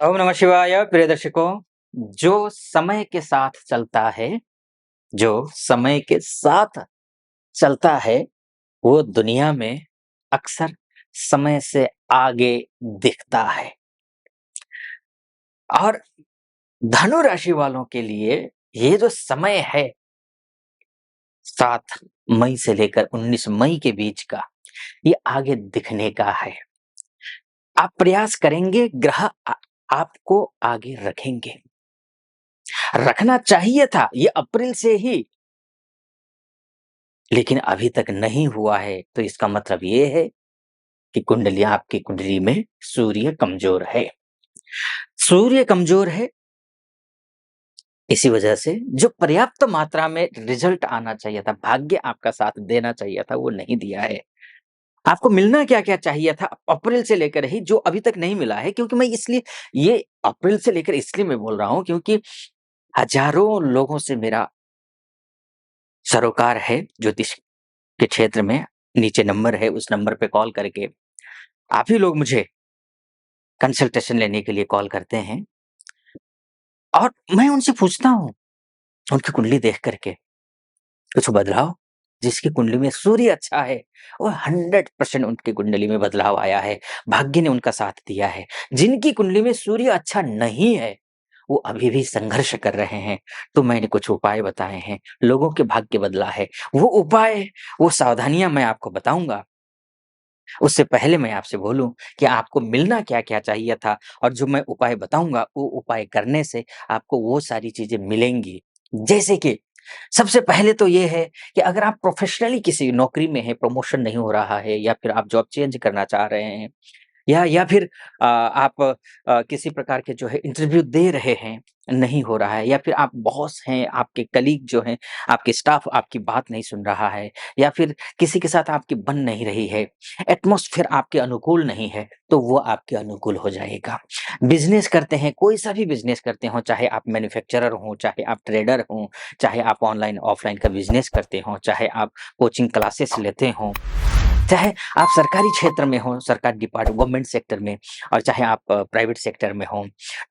ओम नमः शिवाय प्रिय दर्शकों। जो समय के साथ चलता है जो समय के साथ चलता है वो दुनिया में अक्सर समय से आगे दिखता है। और धनु राशि वालों के लिए ये जो समय है 7 मई से लेकर 19 मई के बीच का, ये आगे दिखने का है। आप प्रयास करेंगे, ग्रह आपको आगे रखेंगे। रखना चाहिए था ये अप्रैल से ही, लेकिन अभी तक नहीं हुआ है, तो इसका मतलब ये है कि आपकी कुंडली में सूर्य कमज़ोर है। सूर्य कमज़ोर है, इसी वजह से जो पर्याप्त मात्रा में रिज़ल्ट आना चाहिए था, भाग्य आपका साथ देना चाहिए था, वो नहीं दिया है। आपको मिलना क्या-क्या चाहिए था अप्रैल से लेकर ही, जो अभी तक नहीं मिला है, क्योंकि मैं इसलिए ये अप्रैल से लेकर इसलिए मैं बोल रहा हूँ, क्योंकि हज़ारों लोगों से मेरा सरोकार है ज्योतिष के क्षेत्र में। नीचे नंबर है, उस नंबर पे कॉल करके आप ही लोग मुझे कंसल्टेशन लेने के लिए कॉल करते हैं और मैं उनसे पूछता हूँ, उनकी कुंडली देख कर के, कुछ बदलाव? जिसकी कुंडली में सूर्य अच्छा है, वो 100% उनकी कुंडली में बदलाव आया है, भाग्य ने उनका साथ दिया है। जिनकी कुंडली में सूर्य अच्छा नहीं है, वो अभी भी संघर्ष कर रहे हैं, तो मैंने कुछ उपाय बताए हैं, लोगों के भाग्य बदला है। वो उपाय, वो सावधानियाँ मैं आपको बताऊँगा। उससे पहले मैं आपसे बोलूँ कि आपको मिलना क्या-क्या चाहिए था, और जो मैं उपाय बताऊँगा, वो उपाय करने से आपको वो सारी चीज़ें मिलेंगी। जैसे कि सबसे पहले तो ये है कि अगर आप प्रोफ़ेशनली किसी नौकरी में हैं, प्रमोशन नहीं हो रहा है, या फिर आप जॉब चेंज करना चाह रहे हैं, या फिर आप किसी प्रकार के जो है इंटरव्यू दे रहे हैं, नहीं हो रहा है, या फिर आप बॉस हैं, आपके कलीग जो हैं, आपके स्टाफ आपकी बात नहीं सुन रहा है, या फिर किसी के साथ आपकी बन नहीं रही है, एटमॉस्फेयर आपके अनुकूल नहीं है, तो वो आपके अनुकूल हो जाएगा। बिज़नेस करते हैं, कोई सा भी बिज़नेस करते हों, चाहे आप मैन्युफैक्चरर हों, चाहे आप ट्रेडर हों, चाहे आप ऑनलाइन, ऑफ़लाइन का बिज़नेस करते हों, चाहे आप कोचिंग क्लासेस लेते हों, चाहे आप सरकारी क्षेत्र में हों, सरकारी गवर्नमेंट सेक्टर में, और चाहे आप प्राइवेट सेक्टर में हों,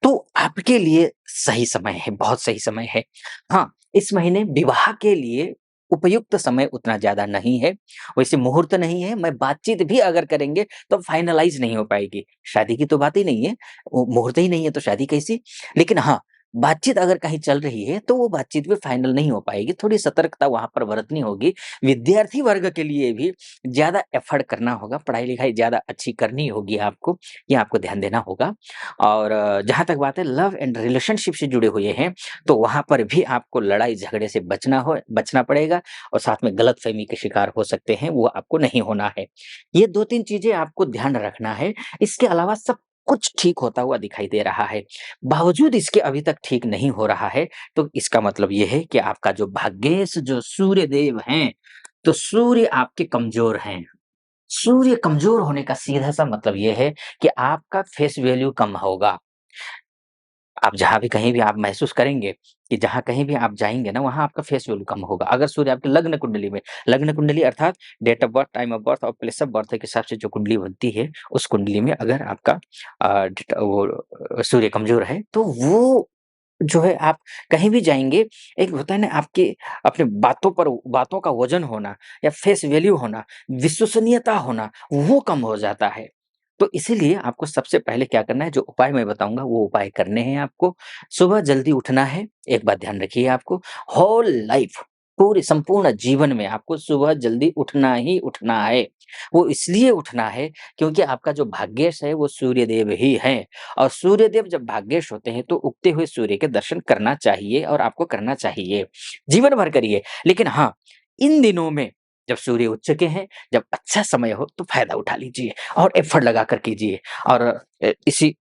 तो आपके लिए सही समय है, बहुत सही समय है। हाँ, इस महीने विवाह के लिए उपयुक्त समय उतना ज़्यादा नहीं है, वैसे मुहूर्त नहीं है, मैं बातचीत भी अगर करेंगे तो फाइनलाइज़ नहीं हो पाएगी। शादी की तो बात ही नहीं है, वो मुहूर्त ही नहीं है तो शादी कैसी? लेकिन हाँ, बातचीत अगर कहीं चल रही है, तो वो बातचीत भी फाइनल नहीं हो पाएगी, थोड़ी सतर्कता वहाँ पर बरतनी होगी। विद्यार्थी वर्ग के लिए भी ज़्यादा एफ़र्ट करना होगा, पढ़ाई-लिखाई ज़्यादा अच्छी करनी होगी आपको, ये आपको ध्यान देना होगा। और जहाँ तक बात है लव एंड रिलेशनशिप से जुड़े हुए हैं, तो वहाँ पर भी आपको लड़ाई-झगड़े से बचना पड़ेगा, और साथ में गलतफ़हमी के शिकार हो सकते हैं, वो आपको नहीं होना है। ये 2-3 चीज़ें आपको ध्यान रखना है, इसके अलावा सब कुछ ठीक होता हुआ दिखाई दे रहा है। बावजूद इसके अभी तक ठीक नहीं हो रहा है, तो इसका मतलब ये है कि आपका जो भाग्येश जो सूर्य देव हैं, तो सूर्य आपके कमज़ोर हैं। सूर्य कमज़ोर होने का सीधा-सा मतलब ये है कि आपका फेस वैल्यू कम होगा। आप जहाँ भी कहीं भी आप महसूस करेंगे कि जहाँ कहीं भी आप जाएँगे ना, वहाँ आपका फेस वैल्यू कम होगा। अगर सूर्य आपकी लग्न कुंडली अर्थात date of birth, time of birth और प्लेस ऑफ बर्थ के हिसाब से जो कुंडली बनती है, उस कुंडली में अगर आपका सूर्य कमज़ोर है, तो वो जो है आप कहीं भी जाएँगे, एक होता है ना आपके अपने बातों का वज़न होना, या फेस वैल्यू होना, विश्वसनीयता होना, वो कम हो जाता है। तो इसीलिए आपको सबसे पहले क्या करना है, जो उपाय मैं बताऊँगा वो उपाय करने हैं आपको। सुबह जल्दी उठना है, एक बात ध्यान रखिए आपको, होल लाइफ़ पूरे संपूर्ण जीवन में आपको सुबह जल्दी उठना ही उठना है। वो इसलिए उठना है क्योंकि आपका जो भाग्येश है वो सूर्यदेव ही हैं, और सूर्यदेव जब भाग्येश होते हैं तो उगते हुए सूर्य के दर्शन करना चाहिए, और आपको करना चाहिए। जीवन भर करिए, लेकिन हाँ, इन दिनों में जब सूर्य उग चुके हैं, जब अच्छा समय हो तो फ़ायदा उठा लीजिए और एफ़र्ट लगाकर कीजिए, और इसी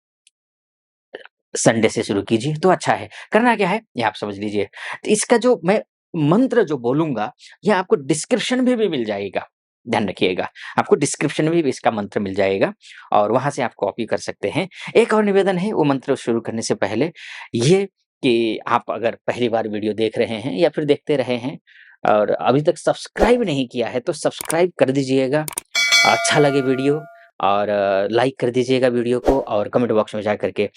संडे से शुरू कीजिए तो अच्छा है। करना क्या है, ये आप समझ लीजिए। तो इसका जो मैं मंत्र जो बोलूँगा, ये आपको डिस्क्रिप्शन में भी मिल जाएगा। ध्यान रखिएगा, आपको डिस्क्रिप्शन में भी इसका मंत्र मिल जाएगा, और वहाँ से आप कॉपी कर सकते हैं। एक और निवेदन है वो मंत्र शुरू करने से पहले, ये कि आप अगर पहली बार वीडियो देख रहे हैं या फिर देखते रहे हैं और अभी तक सब्सक्राइब नहीं किया है, तो सब्सक्राइब कर दीजिएगा। अच्छा लगे वीडियो और लाइक कर दीजिएगा वीडियो को और कमेंट बॉक्स में जा कर के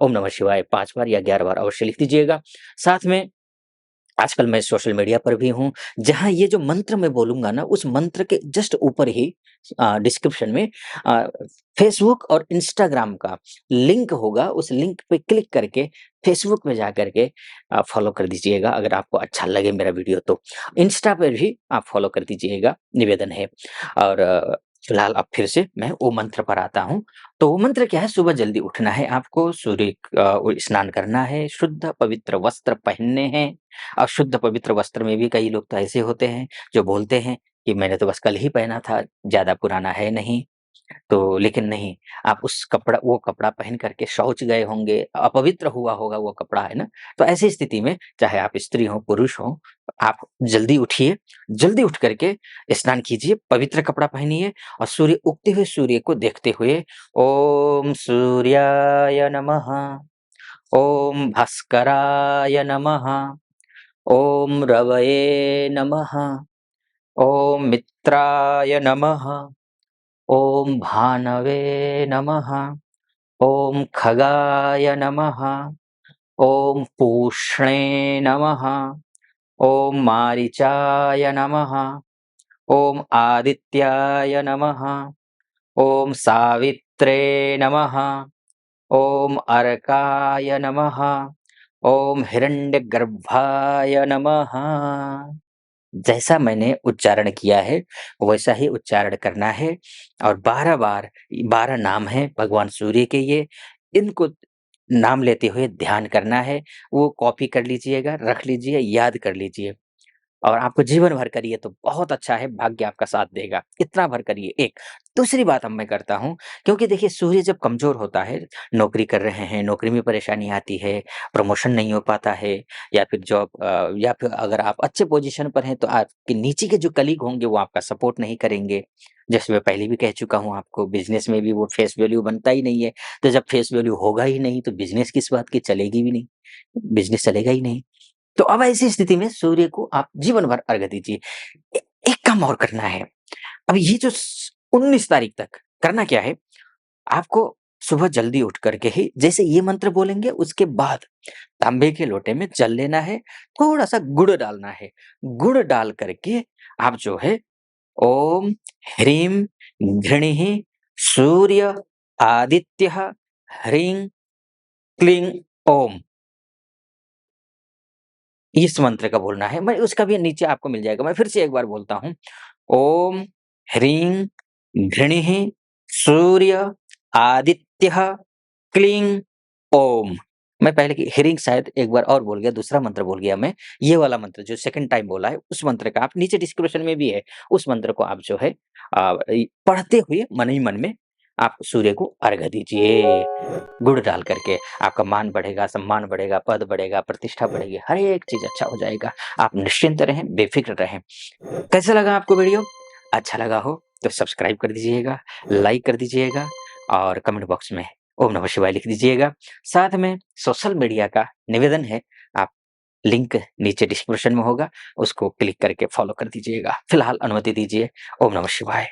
ओम नमः शिवाय 5 बार या 11 बार अवश्य लिख दीजिएगा। साथ में आजकल मैं सोशल मीडिया पर भी हूँ, जहाँ ये जो मंत्र मैं बोलूँगा ना, उस मंत्र के जस्ट ऊपर ही डिस्क्रिप्शन में अ, फ़ेसबुक और इंस्टाग्राम का लिंक होगा, उस लिंक पे क्लिक करके फ़ेसबुक में जा कर के फ़ॉलो कर दीजिएगा अगर आपको अच्छा लगे मेरा वीडियो तो। इंस्टा पे भी आप फ़ॉलो कर दीजिएगा, निवेदन है। और फिलहाल अब फिर से मैं वो मंत्र पर आता हूँ। तो वो मंत्र क्या है, सुबह जल्दी उठना है आपको, सूर्य स्नान करना है, शुद्ध पवित्र वस्त्र पहनने हैं। शुद्ध पवित्र वस्त्र में भी कई लोग तो ऐसे होते हैं जो बोलते हैं कि मैंने तो बस कल ही पहना था, ज़्यादा पुराना है नहीं। तो लेकिन नहीं, आप उस कपड़ा वो कपड़ा पहन कर के शौच गए होंगे, अपवित्र हुआ होगा वो कपड़ा, है ना? तो ऐसी स्थिति में चाहे आप स्त्री हो, पुरुष हो, आप जल्दी उठिए, जल्दी उठ कर के स्नान कीजिए, पवित्र कपड़ा पहनिए और सूर्य उगते हुए सूर्य को देखते हुए ओम सूर्याय नमः, ओम भास्कराय नमः, ओम रवये नमः, ओम मित्राय नमः, ओम भानवे नमः, ओम खगाय नमः, ओम पूष्णे नमः, ओम मारीचाय नमः, ओम आदित्याय नमः, ओम सावित्रे नमः, ओम अर्काय नमः, ओम हिरण्यगर्भाय नमः। जैसा मैंने उच्चारण किया है, वैसा ही उच्चारण करना है और 12 बार 12 नाम हैं भगवान सूर्य के ये, इनको नाम लेते हुए ध्यान करना है। वो कॉपी कर लीजिएगा, रख लीजिए, याद कर लीजिए। और आपको जीवन भर करिए तो बहुत अच्छा है, भाग्य आपका साथ देगा। इतना भर करिए एक। दूसरी बात अब मैं करता हूँ, क्योंकि देखिए सूर्य जब कमज़ोर होता है, नौकरी कर रहे हैं, नौकरी में परेशानी आती है, प्रमोशन नहीं हो पाता है या फिर या फिर अगर आप अच्छे पोज़ीशन पर हैं तो आपके नीचे के जो कलीग होंगे वो आपका सपोर्ट नहीं करेंगे। जैसे मैं पहले भी कह चुका हूँ आपको, बिज़नेस में भी वो फेस वैल्यू बनता ही नहीं है। तो जब फेस वैल्यू होगा ही नहीं तो बिज़नेस किस बात की चलेगी भी नहीं, बिज़नेस चलेगा ही नहीं। तो अब ऐसी स्थिति में सूर्य को आप जीवन भर अर्घ्य दीजिए। ए एक काम और करना है। अब ये जो 19 तारीख तक करना क्या है, आपको सुबह जल्दी उठ कर के ही जैसे ये मंत्र बोलेंगे उसके बाद तांबे के लोटे में जल लेना है, थोड़ा-सा गुड़ डालना है। गुड़ डाल कर के आप जो है ओम ह्रीं घृणिः सूर्य आदित्यः ह्रीं क्लीं ओम, इस मंत्र का बोलना है। मैं उसका भी नीचे आपको मिल जाएगा। मैं फिर से एक बार बोलता हूँ। ओम ह्रीं घृणिः सूर्य आदित्यः क्लीं ओम। मैं पहले की ह्रीं शायद एक बार और बोल गया, दूसरा मंत्र बोल गया मैं। ये वाला मंत्र जो सेकंड टाइम बोला है, उस मंत्र का आप नीचे डिस्क्रिप्शन में भी है। उस मंत्र को आप जो है पढ़ते हुए मन ही मन में आप सूर्य को अर्घ्य दीजिए। गुड़ डाल करके आपका मान बढ़ेगा, सम्मान बढ़ेगा, पद बढ़ेगा, प्रतिष्ठा बढ़ेगी, हर एक चीज़ अच्छा हो जाएगा। आप निश्चिंत रहें, बेफ़िक्र रहें। कैसा लगा आपको वीडियो? अच्छा लगा हो तो सब्सक्राइब कर दीजिएगा, लाइक कर दीजिएगा और कमेंट बॉक्स में ओम नमः शिवाय लिख दीजिएगा। साथ में सोशल मीडिया का निवेदन है, आप लिंक नीचे डिस्क्रिप्शन में होगा, उसको क्लिक करके फॉलो कर दीजिएगा। फिलहाल अनुमति दीजिए। ओम नमः शिवाय।